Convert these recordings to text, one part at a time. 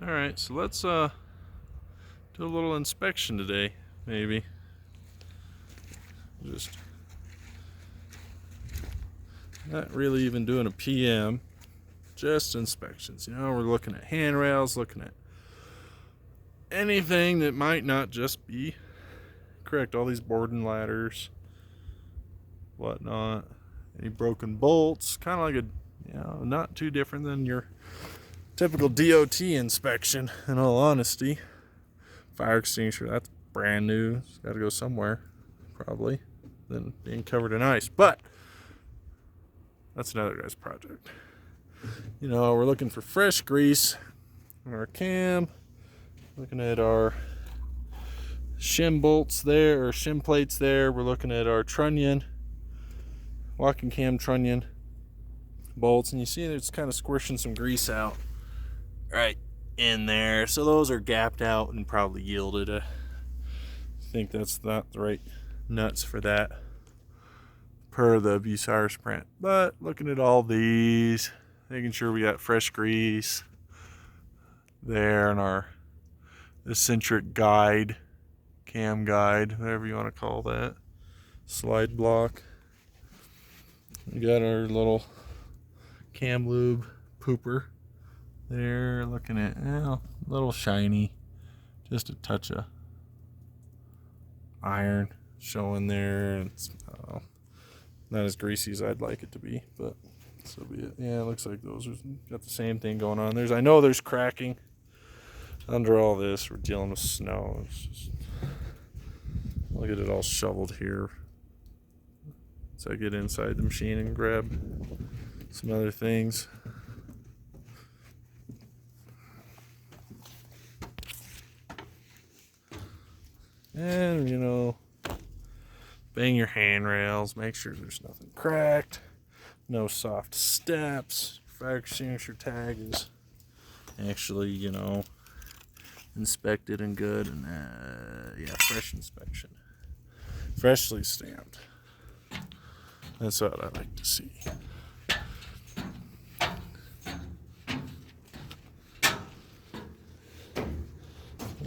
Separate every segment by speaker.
Speaker 1: Alright, so let's do a little inspection today, maybe. Just not really even doing a PM, just inspections. We're looking at handrails, looking at anything that might not just be correct. All these boarding ladders, whatnot, any broken bolts, kind of like a, not too different than your typical DOT inspection, in all honesty. Fire extinguisher, that's brand new. It's got to go somewhere, probably, than being covered in ice. But that's another guy's project. We're looking for fresh grease on our cam. Looking at our shim bolts there, or shim plates there. We're looking at our trunnion, walking cam trunnion bolts, and you see it's kind of squishing some grease out right in there. So those are gapped out and probably yielded. I think that's not the right nuts for that per the Bucyrus print. But looking at all these, making sure we got fresh grease there in our eccentric guide, cam guide, whatever you want to call that, slide block. We got our little cam lube pooper there, looking at a little shiny, just a touch of iron showing there. It's not as greasy as I'd like it to be, but so be it. Yeah, it looks like those are got the same thing going on. I know there's cracking under all this. We're dealing with snow. It's just, look at it all shoveled here. So I get inside the machine and grab some other things. And bang your handrails, make sure there's nothing cracked, no soft steps. Fire extinguisher tag is actually, inspected and good, and fresh inspection, freshly stamped. That's what I like to see.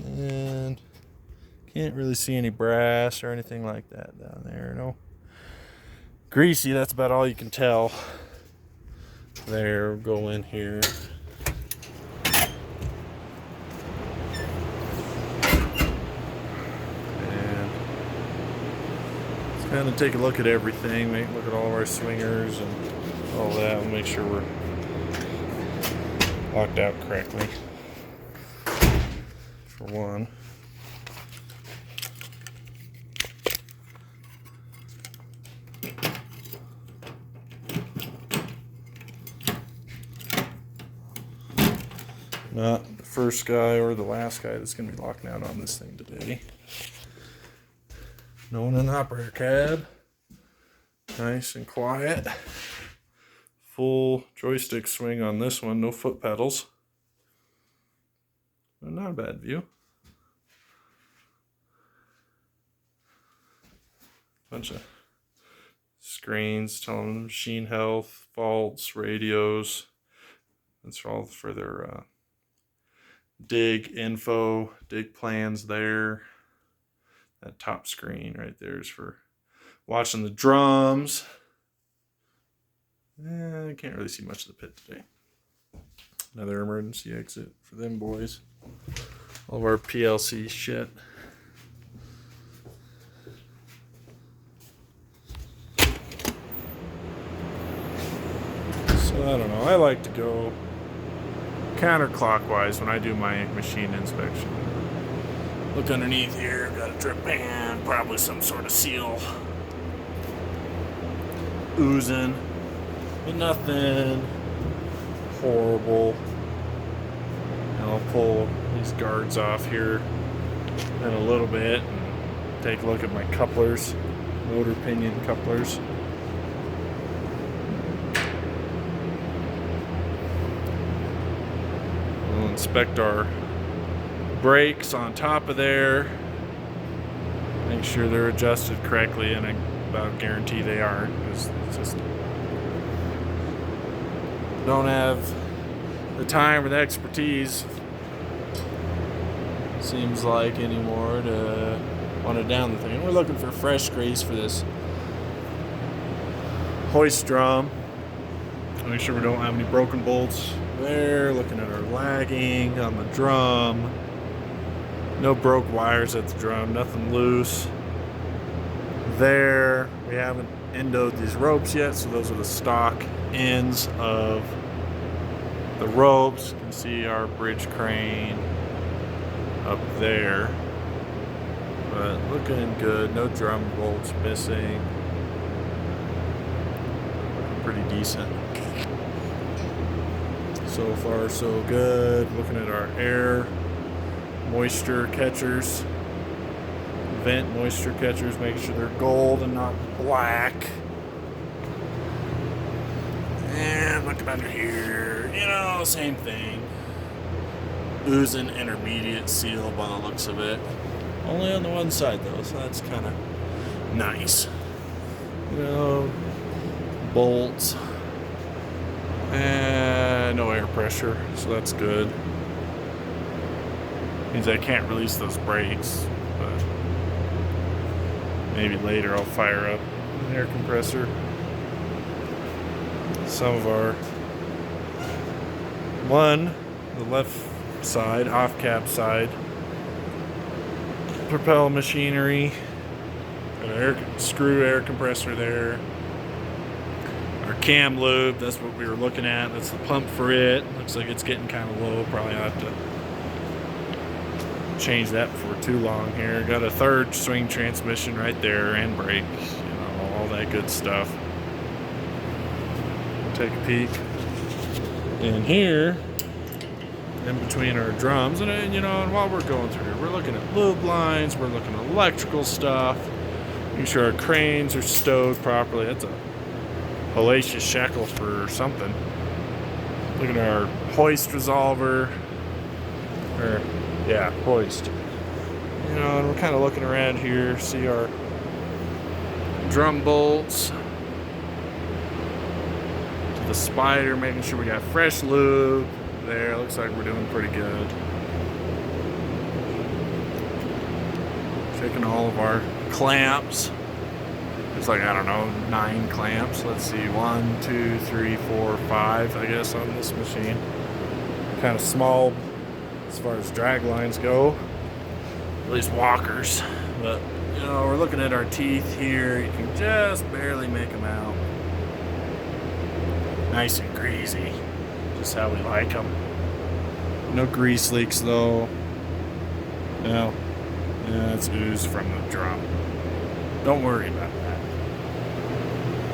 Speaker 1: And can't really see any brass or anything like that down there. No greasy, that's about all you can tell. There, go in here. And let's kind of take a look at everything. Look at all of our swingers and all that. We'll make sure we're locked out correctly, for one. Not the first guy or the last guy that's going to be locking out on this thing today. No one in the operator cab. Nice and quiet. Full joystick swing on this one. No foot pedals. But not a bad view. Bunch of screens telling them machine health, faults, radios. That's all for their dig info, dig plans there. That top screen right there is for watching the drums. I can't really see much of the pit today. Another emergency exit for them boys. All of our PLC shit. So I don't know. I like to go counterclockwise when I do my machine inspection. Look underneath here, got a drip pan, probably some sort of seal oozing, but nothing horrible. And I'll pull these guards off here in a little bit and take a look at my couplers, motor pinion couplers. We'll inspect our brakes on top of there, make sure they're adjusted correctly, and I about guarantee they aren't, because it's just don't have the time or the expertise seems like, anymore to want to down the thing. And we're looking for fresh grease for this hoist drum. Make sure we don't have any broken bolts there. Looking at our lagging on the drum. No broke wires at the drum, nothing loose. There, we haven't endoed these ropes yet, so those are the stock ends of the ropes. You can see our bridge crane up there. But looking good, no drum bolts missing. Pretty decent. So far, so good. Looking at our air moisture catchers, vent moisture catchers, making sure they're gold and not black. And looking under here, you know, same thing. Oozing intermediate seal by the looks of it. Only on the one side though, so that's kind of nice. You know, bolts. And no air pressure, so that's good. Means I can't release those brakes, but maybe later I'll fire up an air compressor. Some of our the left side, off cap side, propel machinery, an screw air compressor there. Our cam lube, that's what we were looking at. That's the pump for it. Looks like it's getting kind of low. Probably have to change that before too long here. Got a third swing transmission right there and brakes, you know, all that good stuff. We'll take a peek in here, in between our drums, and you know, and while we're going through here, we're looking at lube lines, we're looking at electrical stuff, making sure our cranes are stowed properly. That's a hellacious shekel for something. Look at our hoist resolver, or yeah, hoist. You know, and we're kind of looking around here, see our drum bolts to the spider, making sure we got fresh lube there. Looks like we're doing pretty good. Checking all of our clamps. It's like, I don't know, 9 clamps. Let's see, 1, 2, 3, 4, 5, I guess, on this machine. Kind of small as far as drag lines go, at least walkers. But, you know, we're looking at our teeth here. You can just barely make them out. Nice and greasy. Just how we like them. No grease leaks, though. No. Yeah, it's ooze from the drum. Don't worry about that.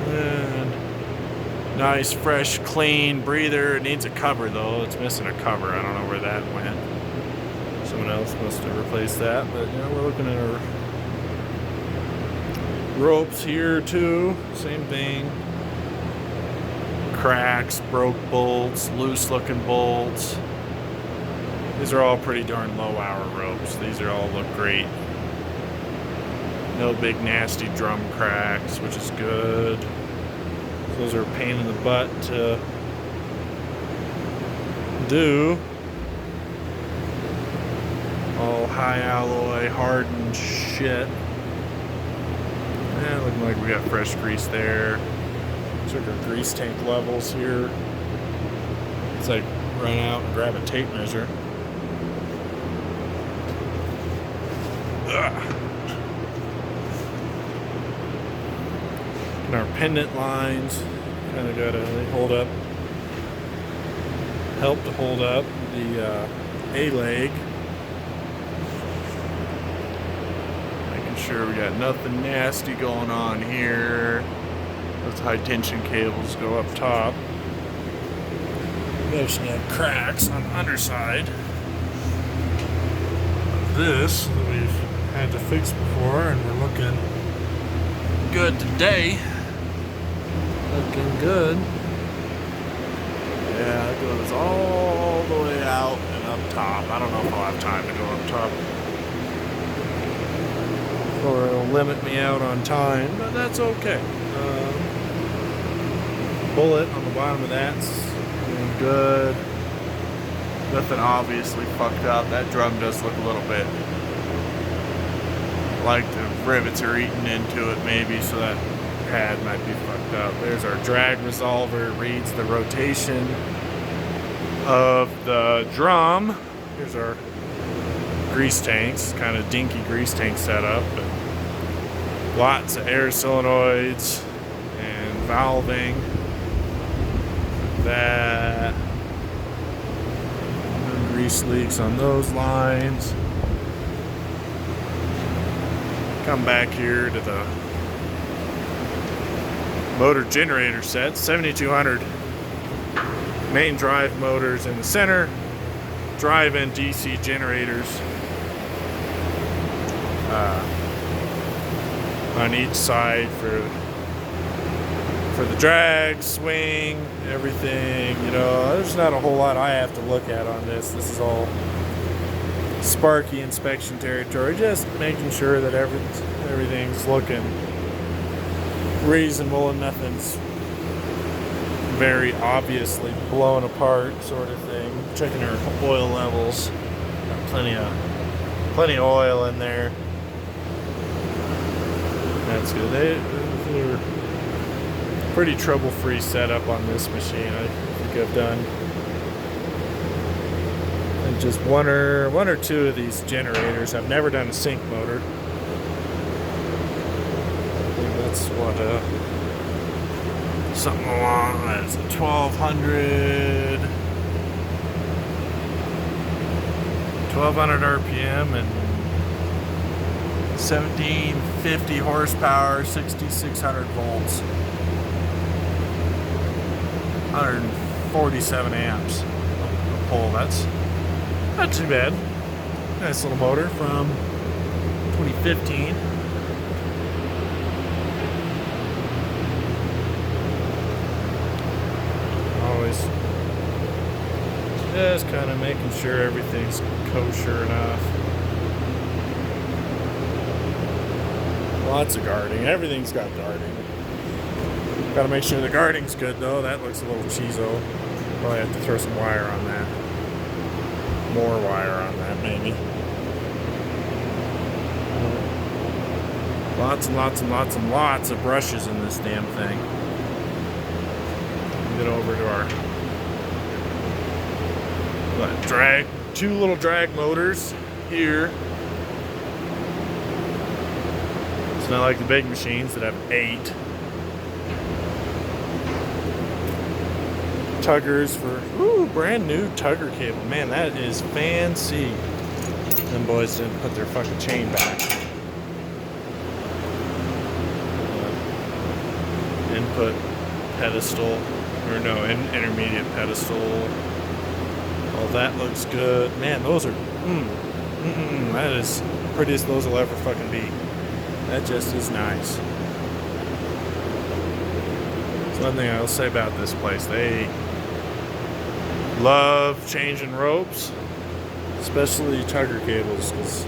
Speaker 1: And nice, fresh, clean breather. It needs a cover though. It's missing a cover. I don't know where that went. Someone else must have replaced that. But you know, we're looking at our ropes here too. Same thing. Cracks, broke bolts, loose looking bolts. These are all pretty darn low hour ropes. These are all look great. No big nasty drum cracks, which is good. Those are a pain in the butt to do. All high alloy, hardened shit. Yeah, looking like we got fresh grease there. Check our grease tank levels here. It's like run out and grab a tape measure. Ugh. And our pendant lines kind of got to hold up, help to hold up the A-leg. Making sure we got nothing nasty going on here. Those high tension cables go up top. We actually have cracks on the underside of this that we've had to fix before, and we're looking good today. Looking good. Yeah, it goes all the way out and up top. I don't know if I'll have time to go up top, or it'll limit me out on time, but that's okay. Bullet on the bottom of that's doing good. Nothing obviously fucked up. That drum does look a little bit like the rivets are eaten into it maybe, so that pad might be fucked up. There's our drag resolver. It reads the rotation of the drum. Here's our grease tanks, kind of dinky grease tank setup, but lots of air solenoids and valving. That. No grease leaks on those lines. Come back here to the motor generator set. 7200 main drive motors in the center, drive-in DC generators on each side for the drag, swing, everything. You know, there's not a whole lot I have to look at on this. This is all Sparky inspection territory, just making sure that everything's looking reasonable and nothing's very obviously blown apart, sort of thing. Checking our oil levels. Got plenty of oil in there. That's good. They're pretty trouble-free setup on this machine. I think I've done just one or two of these generators. I've never done a sync motor. I think that's what something along that's a 1200 RPM and 1750 horsepower, 6600 volts, 147 amps of pull. That's not too bad. Nice little motor from 2015. Always just kind of making sure everything's kosher enough. Lots of guarding. Everything's got guarding. Got to make sure the guarding's good though. That looks a little cheeso. Probably have to throw some wire on that. More wire on that, maybe. Lots and lots and lots and lots of brushes in this damn thing. Get over to our drag, two little drag motors here. It's not like the big machines that have 8. Tuggers for, brand new Tugger cable. Man, that is fancy. Them boys didn't put their fucking chain back. Input pedestal, or no, intermediate pedestal. All that looks good. Man, those are, that is the prettiest those will ever fucking be. That just is nice. That's one thing I'll say about this place. They love changing ropes, especially Tugger cables, because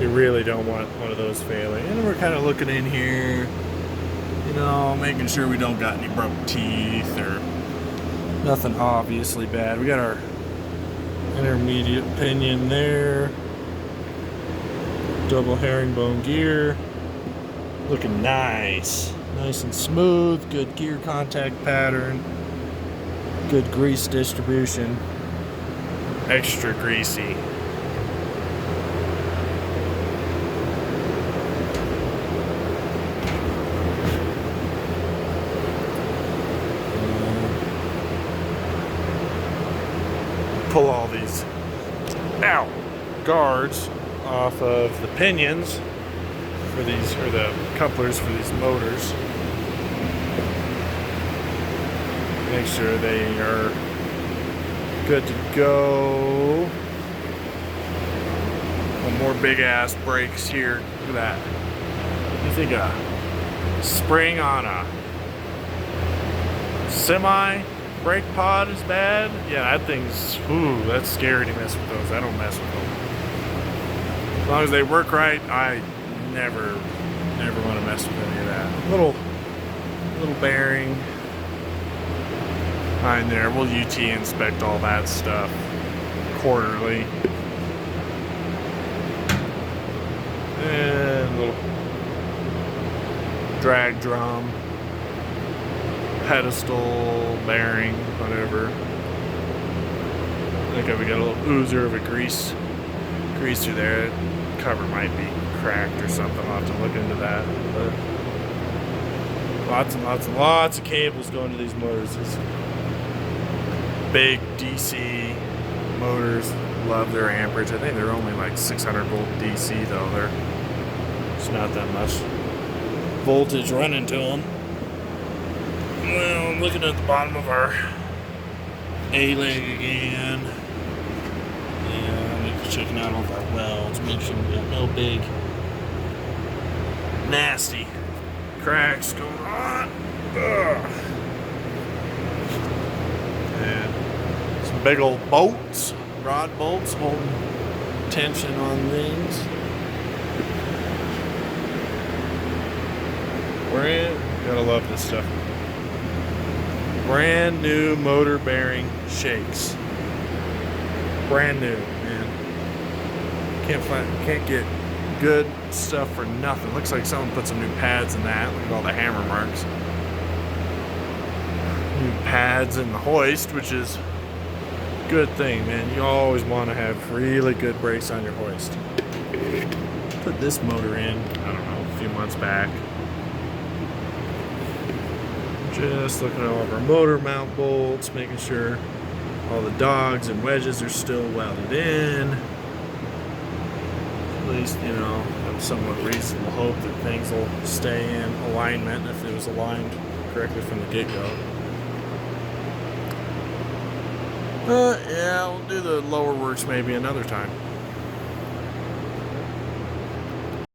Speaker 1: you really don't want one of those failing. And we're kind of looking in here, you know, making sure we don't got any broke teeth or nothing obviously bad. We got our intermediate pinion there, double herringbone gear, looking nice and smooth, good gear contact pattern, good grease distribution, extra greasy. Pull all these guards off of the pinions for these, or the couplers for these motors. Make sure they are good to go. One more big ass brakes here. Look at that. You think a spring on a semi brake pod is bad? Yeah, that thing's, that's scary to mess with those. I don't mess with them. As long as they work right, I never want to mess with any of that. Little bearing behind there. We'll UT inspect all that stuff. quarterly. And a little drag drum, pedestal, bearing, whatever. I think we got a little oozer of a grease through there. Cover might be cracked or something. I'll have to look into that. But lots and lots and lots of cables going to these motors. These big DC motors, love their amperage. I think they're only like 600 volt DC though. It's not that much voltage running to them. Well, I'm looking at the bottom of our A-leg again. And it's checking out all of our welds, make sure we got no big nasty cracks going on. Ugh. And some big old bolts, rod bolts holding tension on things. Gotta love this stuff. Brand new motor bearing shakes. Brand new, man. Can't get good stuff for nothing. Looks like someone put some new pads in that. Look at all the hammer marks. New pads in the hoist, which is a good thing, man. You always want to have really good brakes on your hoist. Put this motor in, I don't know, a few months back. Just looking at all of our motor mount bolts, making sure all the dogs and wedges are still welded in. At least, you know, have somewhat reasonable hope that things will stay in alignment if it was aligned correctly from the get-go. Yeah, we'll do the lower works maybe another time.